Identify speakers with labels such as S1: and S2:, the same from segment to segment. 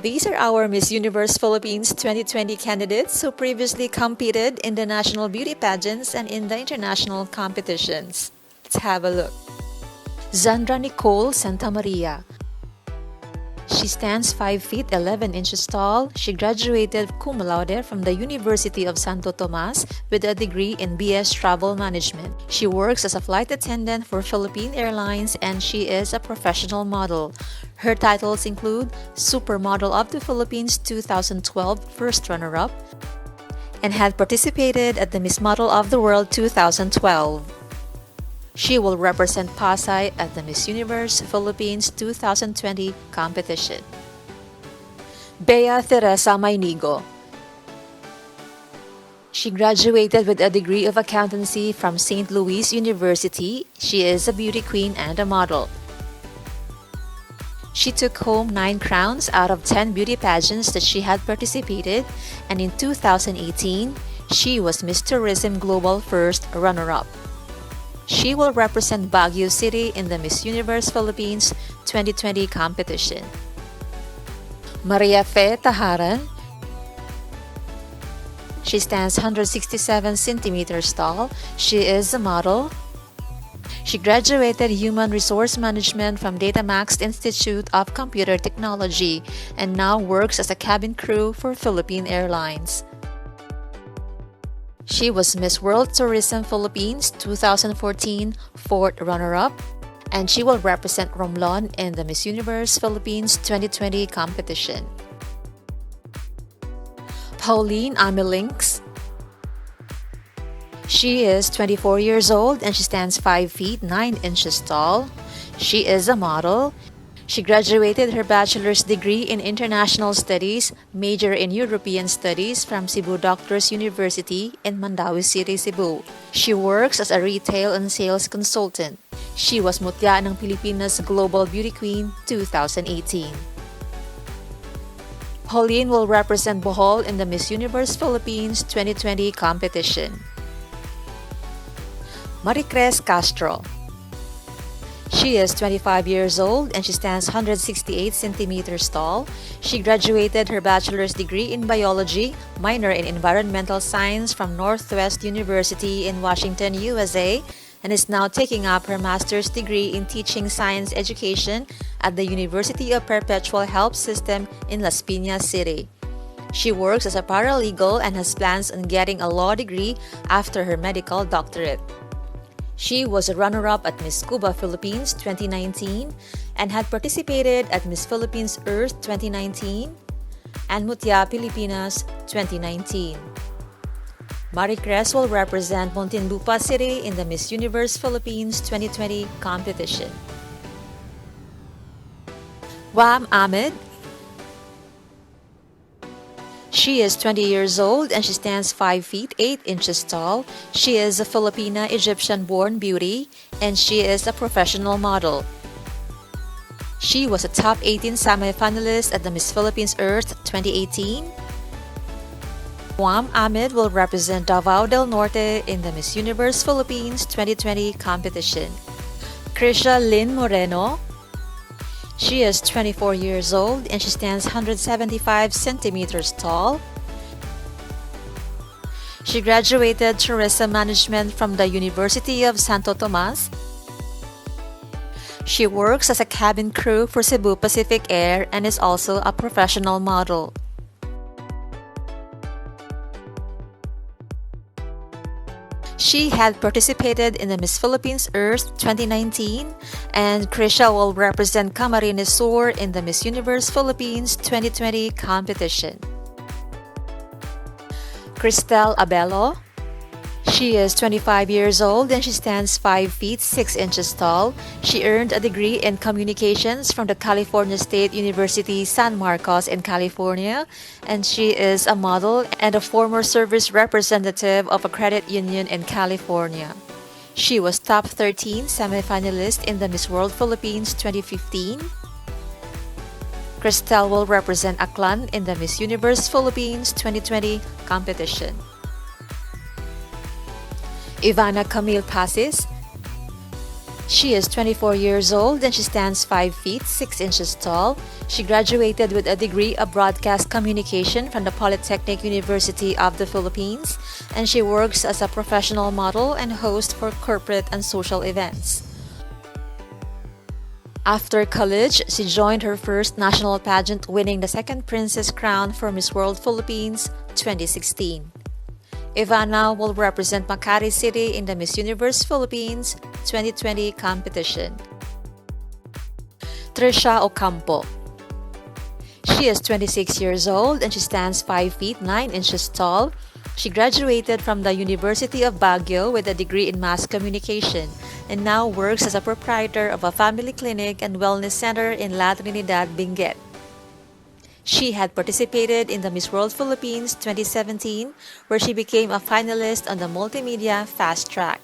S1: These are our Miss Universe Philippines 2020 candidates who previously competed in the national beauty pageants and in the international competitions. Let's have a look. Zandra Nicole Santa Maria. She stands 5 feet 11 inches tall. She graduated cum laude from the University of Santo Tomas with a degree in BS Travel Management. She works as a flight attendant for Philippine Airlines and she is a professional model. Her titles include Supermodel of the Philippines 2012 First Runner-Up and had participated at the Miss Model of the World 2012. She will represent Pasay at the Miss Universe Philippines 2020 competition. Bea Theresa Maynigo. She graduated with a degree of accountancy from St. Louis University. She is a beauty queen and a model. She took home 9 crowns out of 10 beauty pageants that she had participated, and in 2018, she was Miss Tourism Global First Runner-Up. She will represent Baguio City in the Miss Universe Philippines 2020 competition. Maria Faye Taharan. She stands 167 centimeters tall. She is a model. She graduated Human Resource Management from Datamax Institute of Computer Technology and now works as a cabin crew for Philippine Airlines. She was Miss World Tourism Philippines 2014 fourth runner-up, and she will represent Romblon in the Miss Universe Philippines 2020 competition. Pauline Amelinckx. She is 24 years old and she stands 5 feet 9 inches tall. She is a model. She graduated her bachelor's degree in International Studies, major in European Studies from Cebu Doctors University in Mandaue City, Cebu. She works as a retail and sales consultant. She was Mutya ng Pilipinas Global Beauty Queen 2018. Pauline will represent Bohol in the Miss Universe Philippines 2020 competition. Maricres Castro. She is 25 years old and she stands 168 centimeters tall. She graduated her bachelor's degree in biology, minor in environmental science from Northwest University in Washington, USA, and is now taking up her master's degree in teaching science education at the University of Perpetual Help System in Las Piñas City. She works as a paralegal and has plans on getting a law degree after her medical doctorate. She was a runner-up at Miss Cuba Philippines 2019 and had participated at Miss Philippines Earth 2019 and Mutya Pilipinas 2019. Maricres will represent Muntinlupa City in the Miss Universe Philippines 2020 competition. Ahmed. She is 20 years old and she stands 5 feet 8 inches tall. She is a Filipina Egyptian-born beauty and she is a professional model. She was a top 18 semi-finalist at the Miss Philippines Earth 2018. Ahmed will represent Davao del Norte in the Miss Universe Philippines 2020 competition. Krizzia Lynn Moreno. She is 24 years old and she stands 175 centimeters tall. She graduated Tourism Management from the University of Santo Tomas. She works as a cabin crew for Cebu Pacific Air and is also a professional model. She had participated in the Miss Philippines Earth 2019 and Krizzia will represent Camarines Sur in the Miss Universe Philippines 2020 competition. Cristel Abello. She is 25 years old and she stands 5 feet 6 inches tall. She earned a degree in communications from the California State University San Marcos in California, and she is a model and a former service representative of a credit union in California. She was top 13 semi-finalist in the Miss World Philippines 2015. Cristel will represent Aklan in the Miss Universe Philippines 2020 competition. Ivanna Kamil Pacis. She is 24 years old and she stands 5 feet 6 inches tall. She graduated with a degree of broadcast communication from the Polytechnic University of the Philippines, and she works as a professional model and host for corporate and social events. After college, she joined her first national pageant, winning the second princess crown for Miss World Philippines 2016. Ivanna will represent Makati City in the Miss Universe Philippines 2020 competition. Trizha Ocampo. She is 26 years old and she stands 5 feet 9 inches tall. She graduated from the University of Baguio with a degree in mass communication and now works as a proprietor of a family clinic and wellness center in La Trinidad, Benguet. She had participated in the Miss World Philippines 2017, where she became a finalist on the Multimedia Fast Track.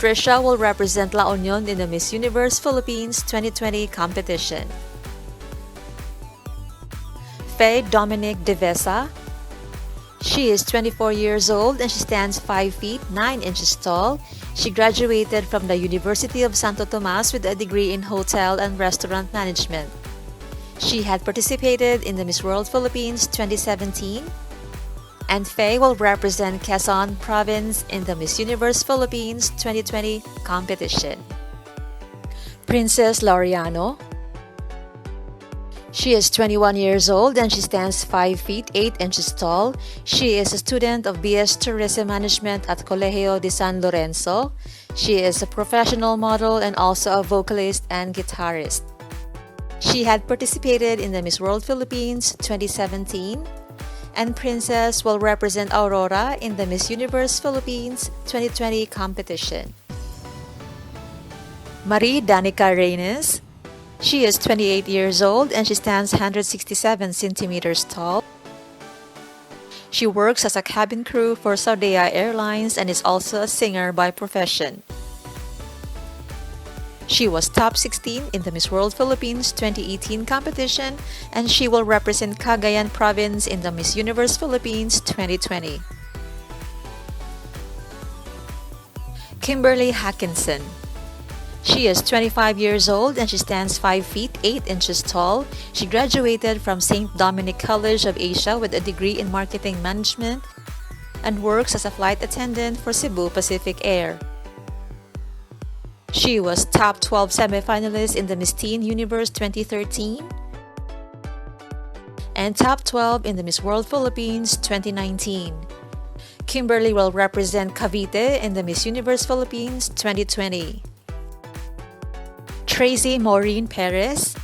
S1: Trizha will represent La Union in the Miss Universe Philippines 2020 competition. Faye Dominique Deveza. She is 24 years old and she stands 5 feet 9 inches tall. She graduated from the University of Santo Tomas with a degree in hotel and restaurant management. She had participated in the Miss World Philippines 2017, and Faye will represent Quezon Province in the Miss Universe Philippines 2020 competition. Princess Laureano. She is 21 years old and she stands 5 feet 8 inches tall. She is a student of Bea Theresa Management at Colegio de San Lorenzo. She is a professional model and also a vocalist and guitarist. She had participated in the Miss World Philippines 2017, and Princess will represent Aurora in the Miss Universe Philippines 2020 competition. Danica Reynes. She is 28 years old and she stands 167 centimeters tall. She works as a cabin crew for Saudia Airlines and is also a singer by profession. She was top 16 in the Miss World Philippines 2018 competition, and she will represent Cagayan Province in the Miss Universe Philippines 2020. Kimberly Hakenson. She is 25 years old and she stands 5 feet 8 inches tall. She graduated from St. Dominique College of Asia with a degree in marketing management and works as a flight attendant for Cebu Pacific Air. She was top 12 semifinalist in the Miss Teen Universe 2013 and top 12 in the Miss World Philippines 2019. Kimberly will represent Cavite in the Miss Universe Philippines 2020. Tracy Maureen Perez.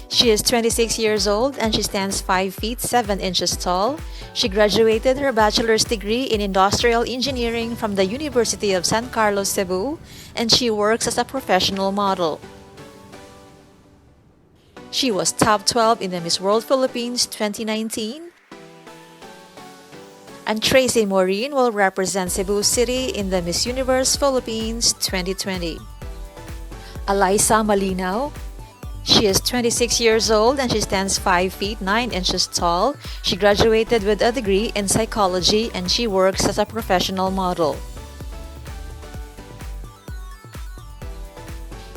S1: She is 26 years old and she stands 5 feet 7 inches tall. She graduated her bachelor's degree in industrial engineering from the University of San Carlos, Cebu, and she works as a professional model. She was top 12 in the Miss World Philippines 2019. And Tracy Maureen will represent Cebu City in the Miss Universe Philippines 2020. Alyssa Malinaw. She is 26 years old and she stands 5 feet 9 inches tall. She graduated with a degree in psychology and she works as a professional model.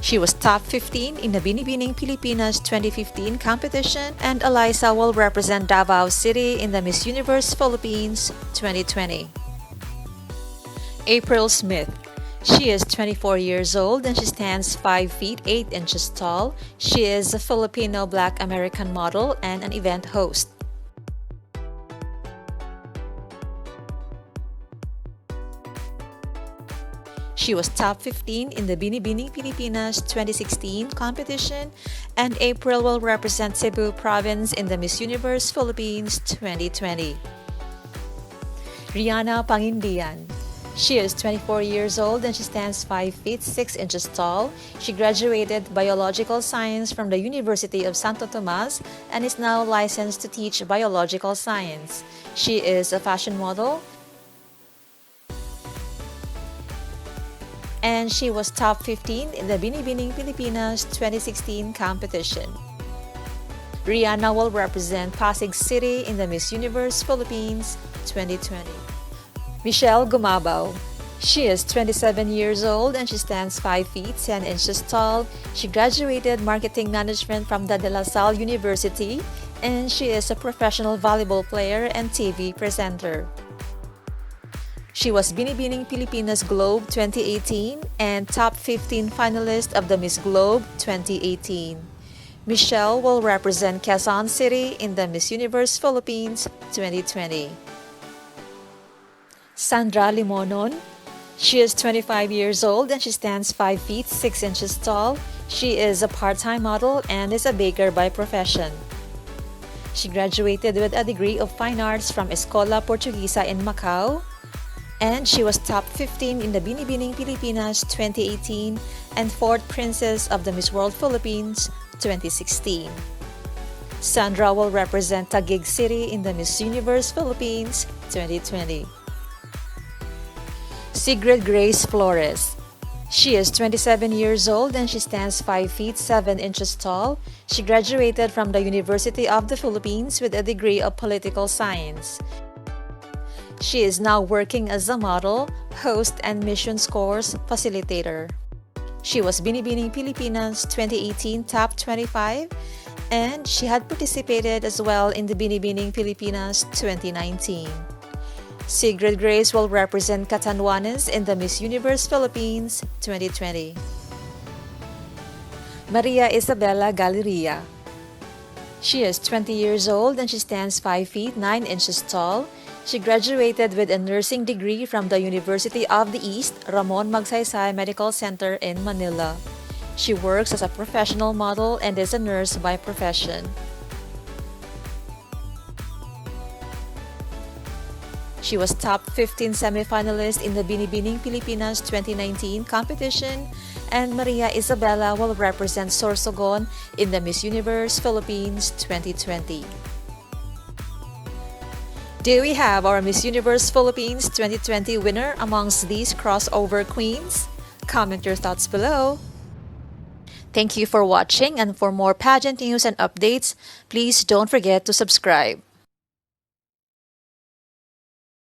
S1: She was top 15 in the Binibining Pilipinas 2015 competition, and Alyssa will represent Davao City in the Miss Universe Philippines 2020. Apriel Smith. She is 24 years old and she stands 5 feet 8 inches tall. She is a Filipino Black American model and an event host. She was top 15 in the Binibining Pilipinas 2016 competition, and Apriel will represent Cebu Province in the Miss Universe Philippines 2020. Riana Pangindian. She is 24 years old and she stands 5 feet 6 inches tall. She graduated biological science from the University of Santo Tomas and is now licensed to teach biological science. She is a fashion model and she was top 15 in the Binibining Pilipinas 2016 competition. Riana will represent Pasig City in the Miss Universe Philippines 2020. Michele Gumabao. She is 27 years old and she stands 5 feet 10 inches tall. She graduated marketing management from the De La Salle University and she is a professional volleyball player and TV presenter. She was Binibining Pilipinas Globe 2018 and top 15 finalist of the Miss Globe 2018. Michele will represent Quezon City in the Miss Universe Philippines 2020. Sandra Limonon. She is 25 years old and she stands 5 feet 6 inches tall. She is a part-time model and is a baker by profession. She graduated with a degree of Fine Arts from Escola Portuguesa in Macau. And she was top 15 in the Binibining Pilipinas 2018 and 4th Princess of the Miss World Philippines 2016. Sandra will represent Taguig City in the Miss Universe Philippines 2020. Sigrid Grace Flores. She is 27 years old and she stands 5 feet 7 inches tall. She graduated from the University of the Philippines with a degree of political science. She is now working as a model, host, and mission scores facilitator. She was Binibining Pilipinas 2018 Top 25 and she had participated as well in the Binibining Pilipinas 2019. Sigrid Grace will represent Catanduanes in the Miss Universe Philippines 2020. Maria Isabella Galleria. She is 20 years old and she stands 5 feet 9 inches tall. She graduated with a nursing degree from the University of the East Ramon Magsaysay Medical Center in Manila. She works as a professional model and is a nurse by profession. She was top 15 semifinalist in the Binibining Pilipinas 2019 competition, and Maria Isabella will represent Sorsogon in the Miss Universe Philippines 2020. Do we have our Miss Universe Philippines 2020 winner amongst these crossover queens? Comment your thoughts below. Thank you for watching, and for more pageant news and updates, please don't forget to subscribe.